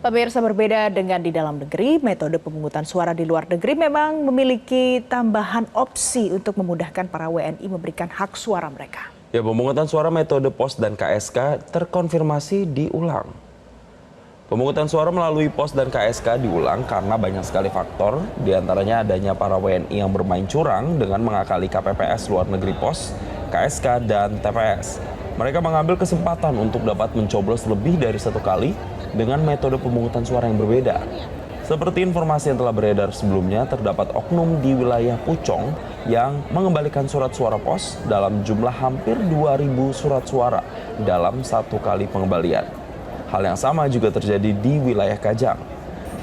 Pemirsa, berbeda dengan di dalam negeri, metode pemungutan suara di luar negeri memang memiliki tambahan opsi untuk memudahkan para WNI memberikan hak suara mereka. Ya, pemungutan suara metode pos dan KSK terkonfirmasi diulang. Pemungutan suara melalui pos dan KSK diulang karena banyak sekali faktor, diantaranya adanya para WNI yang bermain curang dengan mengakali KPPS luar negeri pos, KSK, dan TPS. Mereka mengambil kesempatan untuk dapat mencoblos lebih dari satu kali dengan metode pemungutan suara yang berbeda. Seperti informasi yang telah beredar sebelumnya, terdapat oknum di wilayah Pucong yang mengembalikan surat suara pos dalam jumlah hampir 2.000 surat suara dalam satu kali pengembalian. Hal yang sama juga terjadi di wilayah Kajang.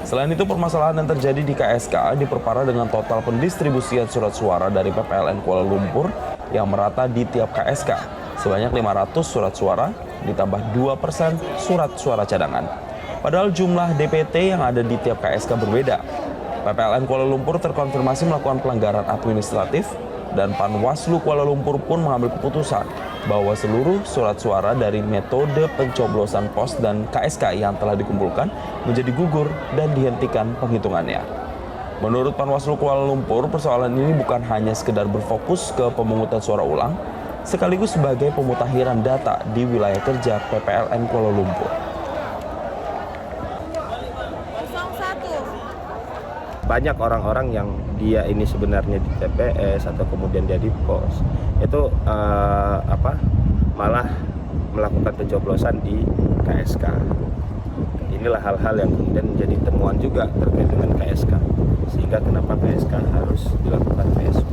Selain itu, permasalahan yang terjadi di KSK diperparah dengan total pendistribusian surat suara dari PPLN Kuala Lumpur yang merata di tiap KSK, sebanyak 500 surat suara ditambah 2% surat suara cadangan. Padahal jumlah DPT yang ada di tiap KSK berbeda. PPLN Kuala Lumpur terkonfirmasi melakukan pelanggaran administratif dan Panwaslu Kuala Lumpur pun mengambil keputusan bahwa seluruh surat suara dari metode pencoblosan pos dan KSK yang telah dikumpulkan menjadi gugur dan dihentikan penghitungannya. Menurut Panwaslu Kuala Lumpur, persoalan ini bukan hanya sekedar berfokus ke pemungutan suara ulang, sekaligus sebagai pemutakhiran data di wilayah kerja PPLN Kuala Lumpur. Banyak orang-orang yang dia ini sebenarnya di TPS atau kemudian dia di pos itu malah melakukan pencoblosan di KSK. Inilah hal-hal yang kemudian menjadi temuan juga terkait dengan KSK, sehingga kenapa KSK harus dilakukan PSU.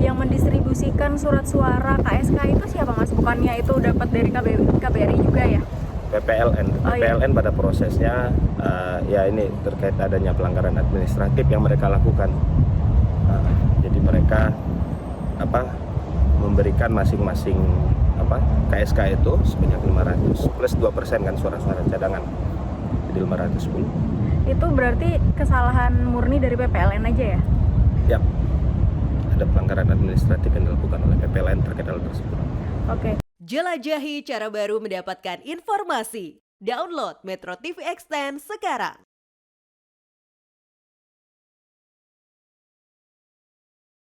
Yang mendistribusikan surat suara KSK itu siapa, Mas? Bukannya itu dapat dari KBRI juga ya? PPLN. PPLN pada prosesnya ya ini terkait adanya pelanggaran administratif yang mereka lakukan. Jadi mereka memberikan masing-masing KSK itu sebanyak 500 plus 2% kan suara-suara cadangan. Jadi 510. Itu berarti kesalahan murni dari PPLN aja ya? Ya. Ada pelanggaran administratif yang dilakukan oleh PPLN terkait hal tersebut. Oke. Jelajahi cara baru mendapatkan informasi. Download Metro TV Extend sekarang.